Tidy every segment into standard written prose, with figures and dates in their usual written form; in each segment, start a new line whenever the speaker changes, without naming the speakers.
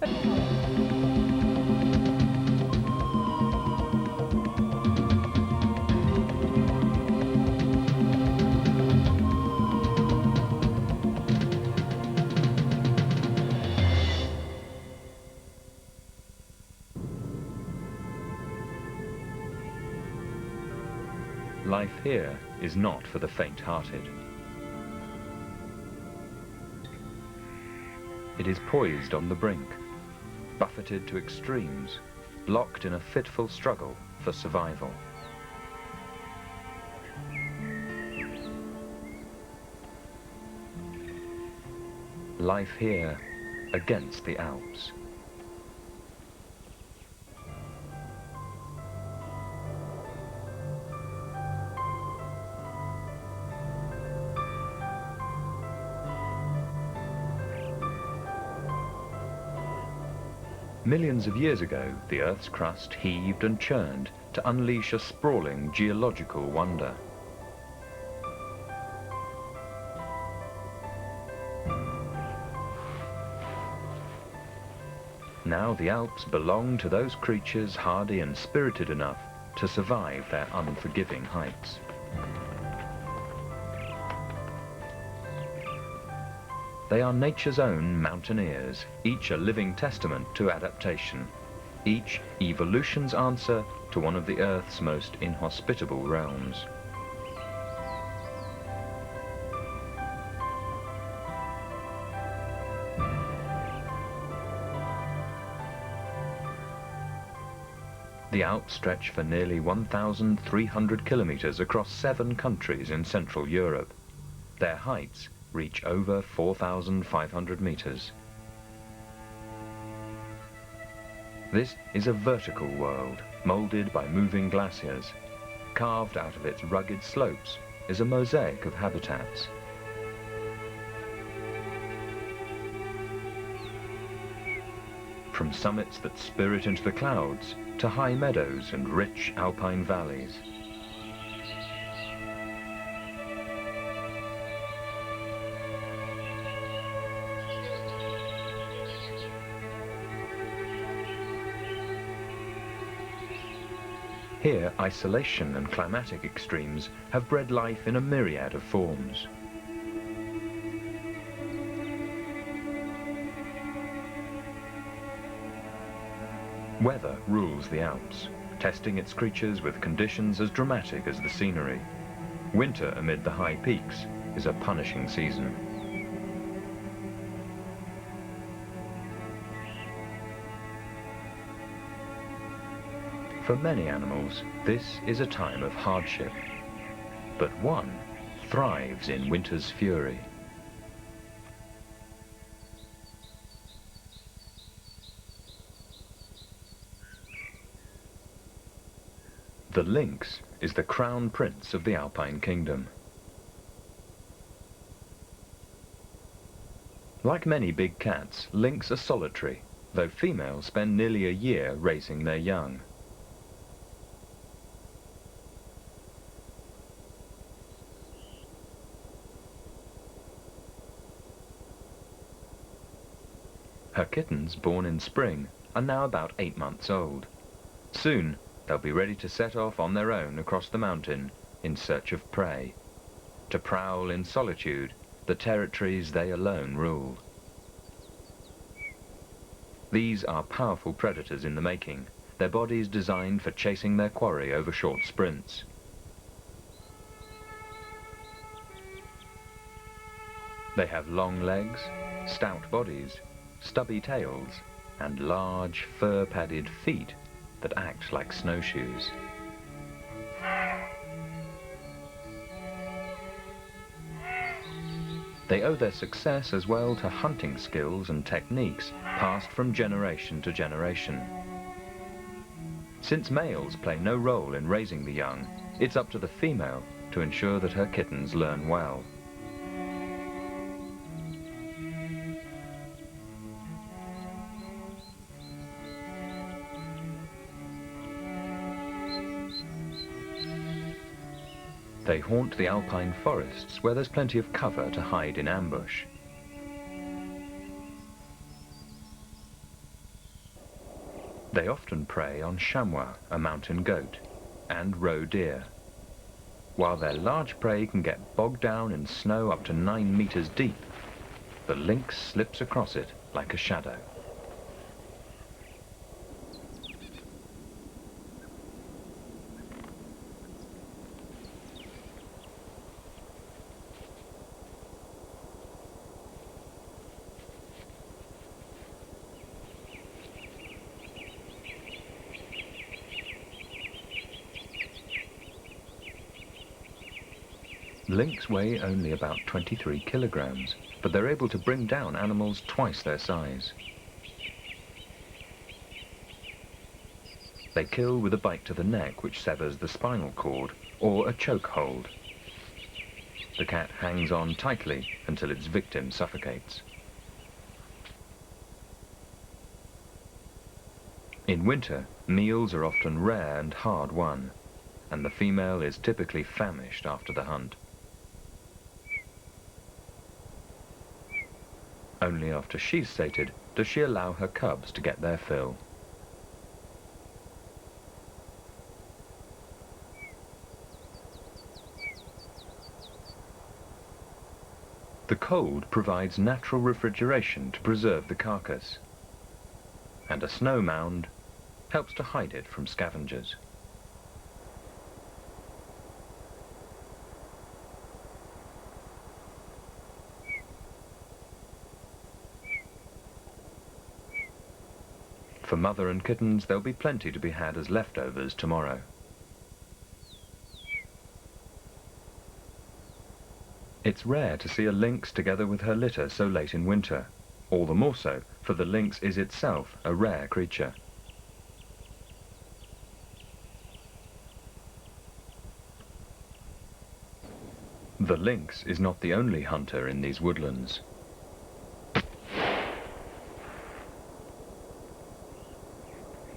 Life here is not for the faint-hearted. It is poised on the brink, buffeted to extremes, locked in a fitful struggle for survival. Life here against the Alps. Millions of years ago, the Earth's crust heaved and churned to unleash a sprawling geological wonder. Now the Alps belong to those creatures hardy and spirited enough to survive their unforgiving heights. They are nature's own mountaineers, each a living testament to adaptation, each evolution's answer to one of the Earth's most inhospitable realms. The Alps stretch for nearly 1,300 kilometers across 7 countries in Central Europe. Their heights reach over 4,500 meters. This is a vertical world, molded by moving glaciers. Carved out of its rugged slopes is a mosaic of habitats. From summits that spirit into the clouds to high meadows and rich alpine valleys. Here, isolation and climatic extremes have bred life in a myriad of forms. Weather rules the Alps, testing its creatures with conditions as dramatic as the scenery. Winter amid the high peaks is a punishing season. For many animals, this is a time of hardship, but one thrives in winter's fury. The lynx is the crown prince of the Alpine kingdom. Like many big cats, lynx are solitary, though females spend nearly a year raising their young. Her kittens, born in spring, are now about 8 months old. Soon, they'll be ready to set off on their own across the mountain in search of prey, to prowl in solitude the territories they alone rule. These are powerful predators in the making, their bodies designed for chasing their quarry over short sprints. They have long legs, stout bodies, stubby tails, and large fur-padded feet that act like snowshoes. They owe their success as well to hunting skills and techniques passed from generation to generation. Since males play no role in raising the young, it's up to the female to ensure that her kittens learn well. They haunt the alpine forests where there's plenty of cover to hide in ambush. They often prey on chamois, a mountain goat, and roe deer. While their large prey can get bogged down in snow up to 9 meters deep, the lynx slips across it like a shadow. Lynx weigh only about 23 kilograms, but they're able to bring down animals twice their size. They kill with a bite to the neck which severs the spinal cord, or a choke hold. The cat hangs on tightly until its victim suffocates. In winter, meals are often rare and hard won, and the female is typically famished after the hunt. Only after she's sated does she allow her cubs to get their fill. The cold provides natural refrigeration to preserve the carcass, and a snow mound helps to hide it from scavengers. For mother and kittens, there'll be plenty to be had as leftovers tomorrow. It's rare to see a lynx together with her litter so late in winter, all the more so, for the lynx is itself a rare creature. The lynx is not the only hunter in these woodlands.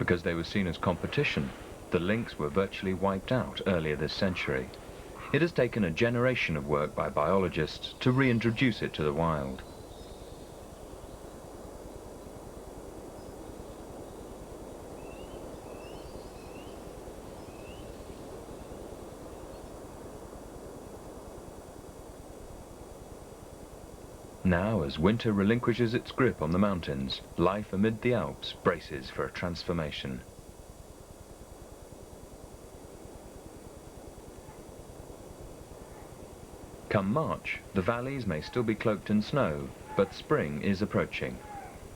Because they were seen as competition, the lynx were virtually wiped out earlier this century. It has taken a generation of work by biologists to reintroduce it to the wild. Now, as winter relinquishes its grip on the mountains, life amid the Alps braces for a transformation. Come March, the valleys may still be cloaked in snow, but spring is approaching.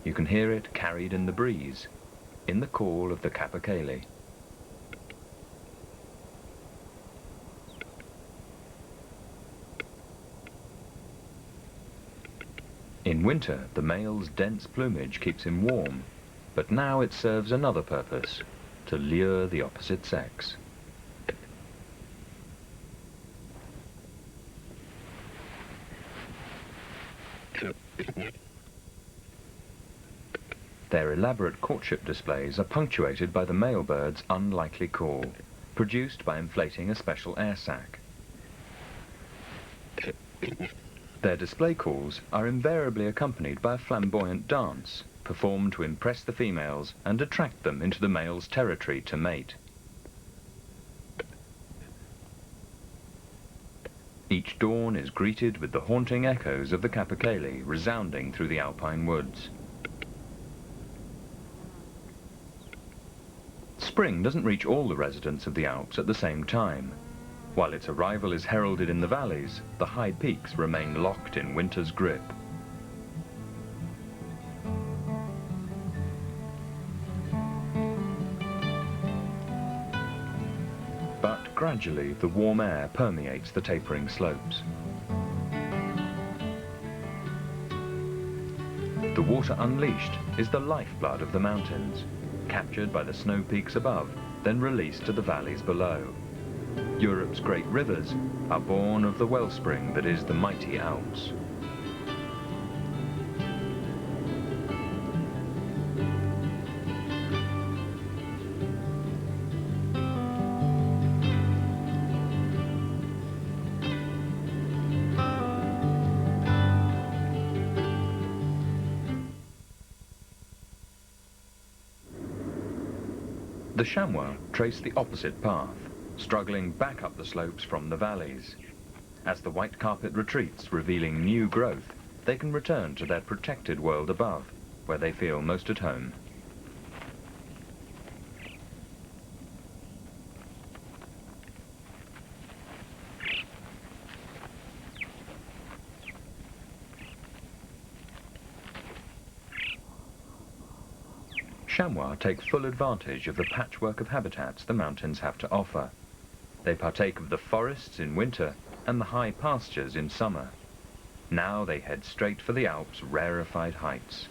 You can hear it carried in the breeze, in the call of the capercaillie. In winter, the male's dense plumage keeps him warm, but now it serves another purpose, to lure the opposite sex. Their elaborate courtship displays are punctuated by the male bird's unlikely call, produced by inflating a special air sac. Their display calls are invariably accompanied by a flamboyant dance, performed to impress the females and attract them into the male's territory to mate. Each dawn is greeted with the haunting echoes of the capercaillie resounding through the alpine woods. Spring doesn't reach all the residents of the Alps at the same time. While its arrival is heralded in the valleys, the high peaks remain locked in winter's grip. But gradually, the warm air permeates the tapering slopes. The water unleashed is the lifeblood of the mountains, captured by the snow peaks above, then released to the valleys below. Europe's great rivers are born of the wellspring that is the mighty Alps. The chamois trace the opposite path, struggling back up the slopes from the valleys. As the white carpet retreats, revealing new growth, they can return to their protected world above, where they feel most at home. Chamois take full advantage of the patchwork of habitats the mountains have to offer. They partake of the forests in winter and the high pastures in summer. Now they head straight for the Alps' rarefied heights.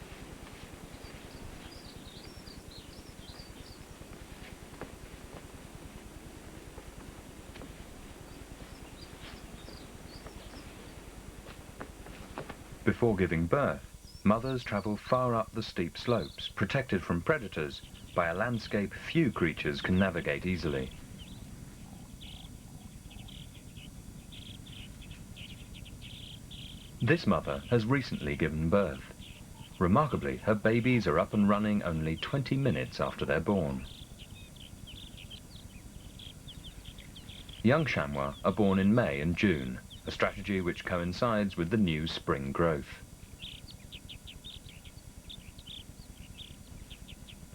Before giving birth, mothers travel far up the steep slopes, protected from predators by a landscape few creatures can navigate easily. This mother has recently given birth. Remarkably, her babies are up and running only 20 minutes after they're born. Young chamois are born in May and June, a strategy which coincides with the new spring growth.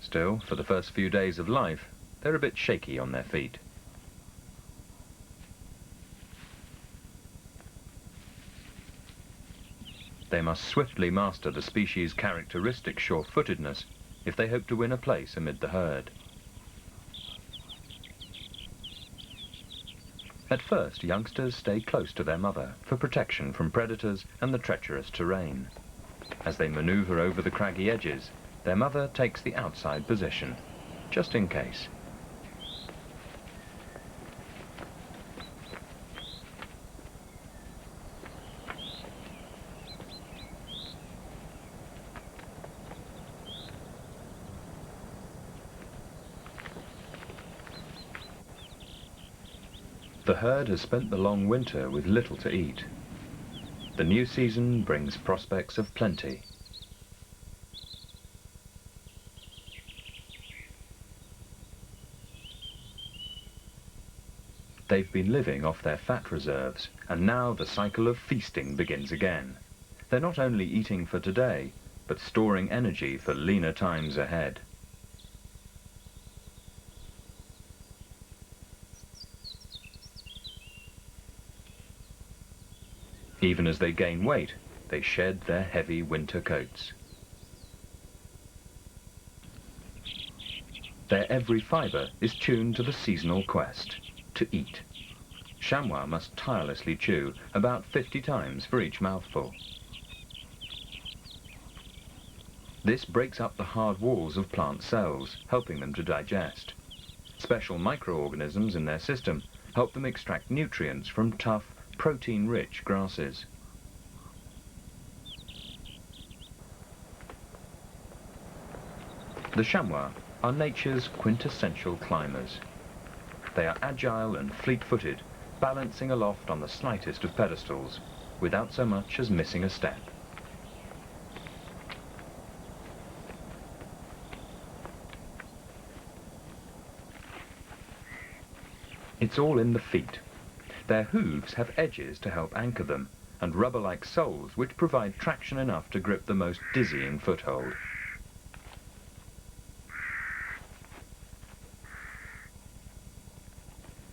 Still, for the first few days of life, they're a bit shaky on their feet. They must swiftly master the species' characteristic sure-footedness if they hope to win a place amid the herd. At first, youngsters stay close to their mother for protection from predators and the treacherous terrain. As they maneuver over the craggy edges, their mother takes the outside position, just in case. The herd has spent the long winter with little to eat. The new season brings prospects of plenty. They've been living off their fat reserves, and now the cycle of feasting begins again. They're not only eating for today, but storing energy for leaner times ahead. Even as they gain weight, they shed their heavy winter coats. Their every fibre is tuned to the seasonal quest, to eat. Chamois must tirelessly chew about 50 times for each mouthful. This breaks up the hard walls of plant cells, helping them to digest. Special microorganisms in their system help them extract nutrients from tough, protein-rich grasses. The chamois are nature's quintessential climbers. They are agile and fleet-footed, balancing aloft on the slightest of pedestals, without so much as missing a step. It's all in the feet. Their hooves have edges to help anchor them, and rubber-like soles which provide traction enough to grip the most dizzying foothold.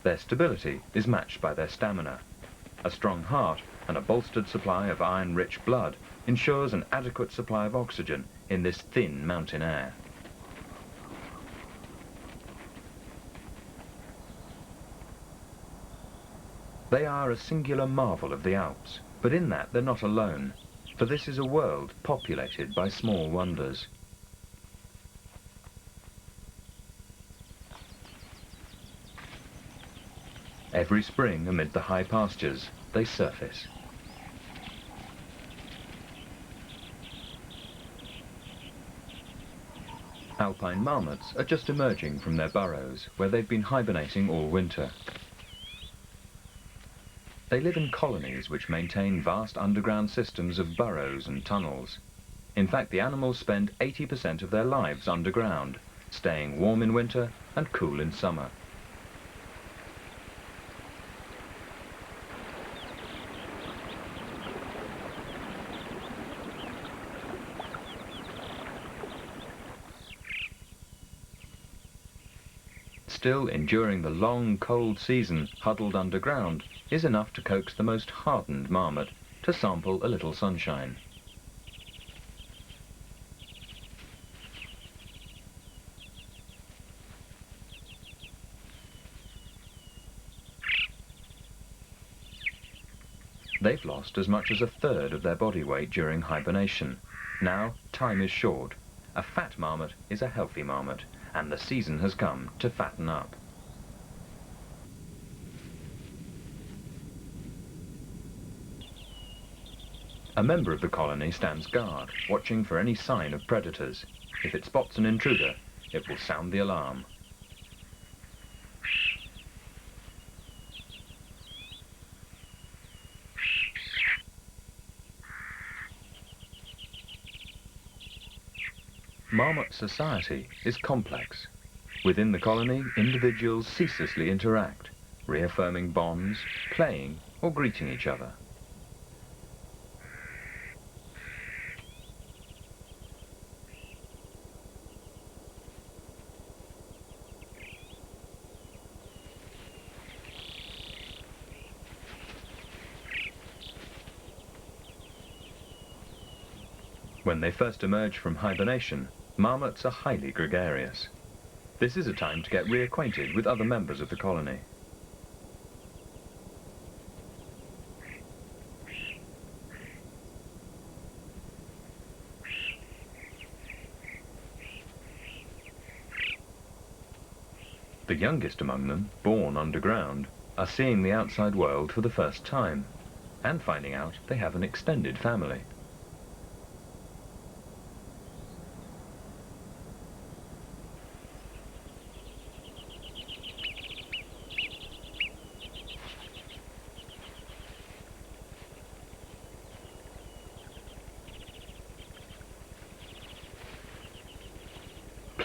Their stability is matched by their stamina. A strong heart and a bolstered supply of iron-rich blood ensures an adequate supply of oxygen in this thin mountain air. They are a singular marvel of the Alps, but in that they're not alone, for this is a world populated by small wonders. Every spring, amid the high pastures, they surface. Alpine marmots are just emerging from their burrows, where they've been hibernating all winter. They live in colonies which maintain vast underground systems of burrows and tunnels. In fact, the animals spend 80% of their lives underground, staying warm in winter and cool in summer. Still enduring the long, cold season huddled underground is enough to coax the most hardened marmot to sample a little sunshine. They've lost as much as a third of their body weight during hibernation. Now, time is short. A fat marmot is a healthy marmot, and the season has come to fatten up. A member of the colony stands guard, watching for any sign of predators. If it spots an intruder, it will sound the alarm. Marmot society is complex. Within the colony, individuals ceaselessly interact, reaffirming bonds, playing, or greeting each other. When they first emerge from hibernation, marmots are highly gregarious. This is a time to get reacquainted with other members of the colony. The youngest among them, born underground, are seeing the outside world for the first time, and finding out they have an extended family.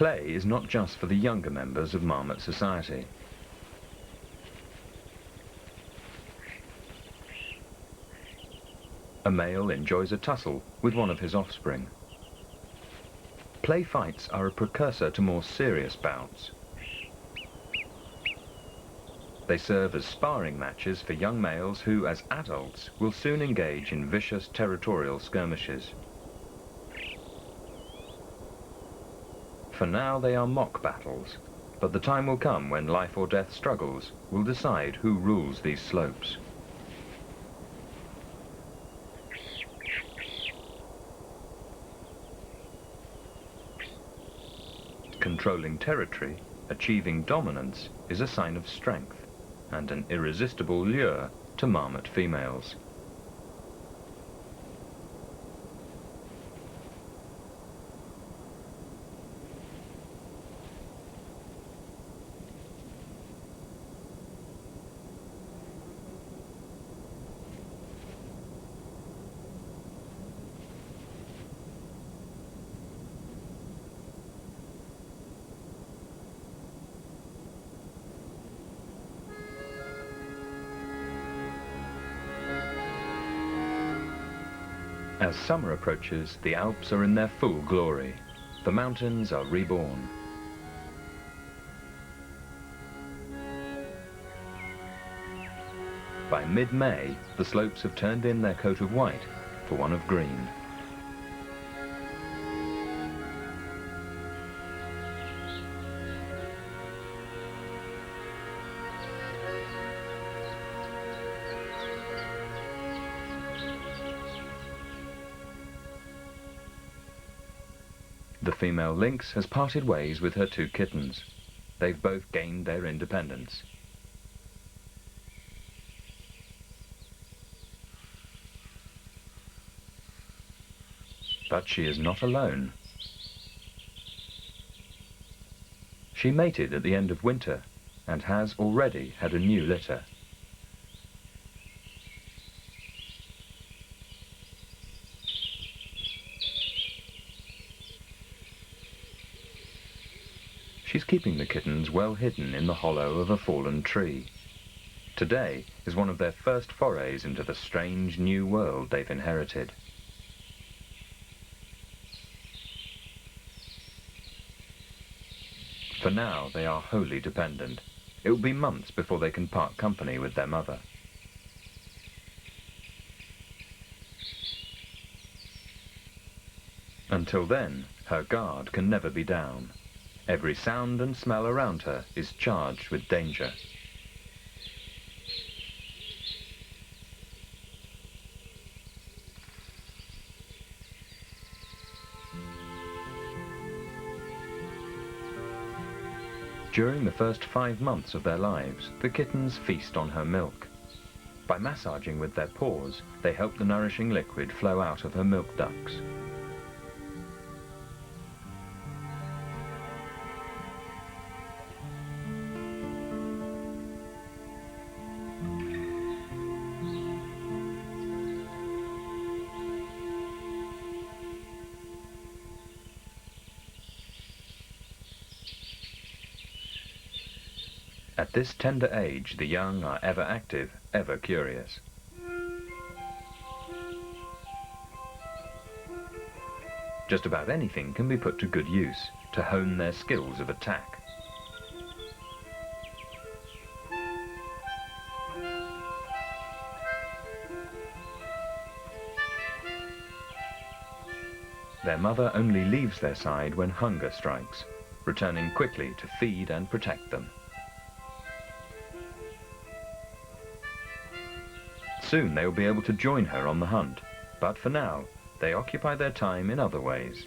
Play is not just for the younger members of marmot society. A male enjoys a tussle with one of his offspring. Play fights are a precursor to more serious bouts. They serve as sparring matches for young males who, as adults, will soon engage in vicious territorial skirmishes. For now they are mock battles, but the time will come when life or death struggles will decide who rules these slopes. Controlling territory, achieving dominance, is a sign of strength and an irresistible lure to marmot females. As summer approaches, the Alps are in their full glory. The mountains are reborn. By mid-May, the slopes have turned in their coat of white for one of green. The female lynx has parted ways with her two kittens. They've both gained their independence. But she is not alone. She mated at the end of winter and has already had a new litter. She's keeping the kittens well hidden in the hollow of a fallen tree. Today is one of their first forays into the strange new world they've inherited. For now, they are wholly dependent. It will be months before they can part company with their mother. Until then, her guard can never be down. Every sound and smell around her is charged with danger. During the first 5 months of their lives, the kittens feast on her milk. By massaging with their paws, they help the nourishing liquid flow out of her milk ducts. At this tender age, the young are ever active, ever curious. Just about anything can be put to good use to hone their skills of attack. Their mother only leaves their side when hunger strikes, returning quickly to feed and protect them. Soon they will be able to join her on the hunt, but for now, they occupy their time in other ways.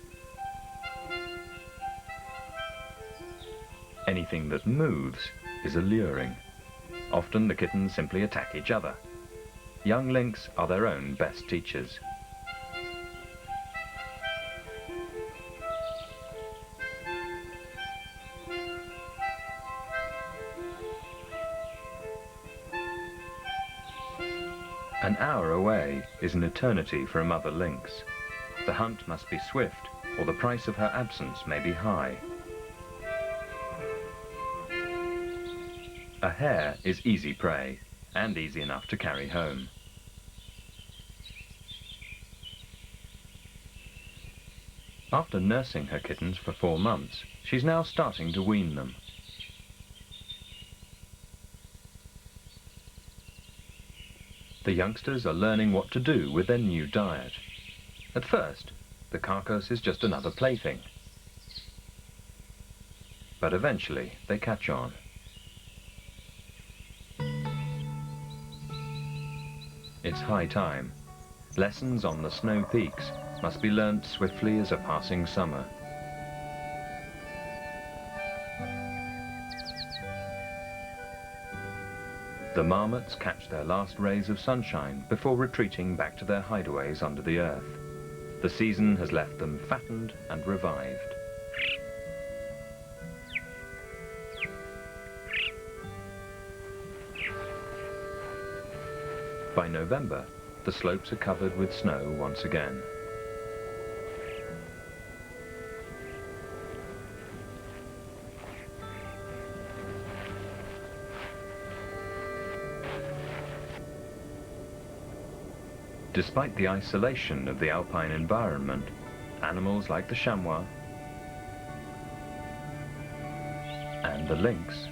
Anything that moves is alluring. Often the kittens simply attack each other. Young lynx are their own best teachers. An hour away is an eternity for a mother lynx. The hunt must be swift, or the price of her absence may be high. A hare is easy prey, and easy enough to carry home. After nursing her kittens for 4 months, she's now starting to wean them. The youngsters are learning what to do with their new diet. At first, the carcass is just another plaything. But eventually, they catch on. It's high time. Lessons on the snow peaks must be learnt swiftly as a passing summer. The marmots catch their last rays of sunshine before retreating back to their hideaways under the earth. The season has left them fattened and revived. By November, the slopes are covered with snow once again. Despite the isolation of the alpine environment, animals like the chamois and the lynx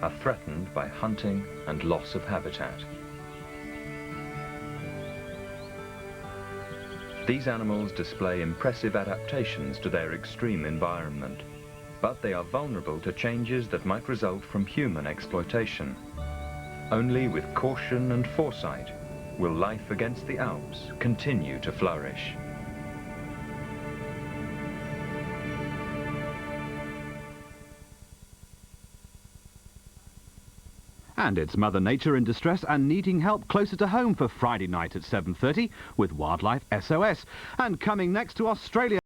are threatened by hunting and loss of habitat. These animals display impressive adaptations to their extreme environment, but they are vulnerable to changes that might result from human exploitation. Only with caution and foresight will life against the Alps continue to flourish.
And it's Mother Nature in distress and needing help closer to home for Friday night at 7:30 with Wildlife SOS. And coming next to Australia.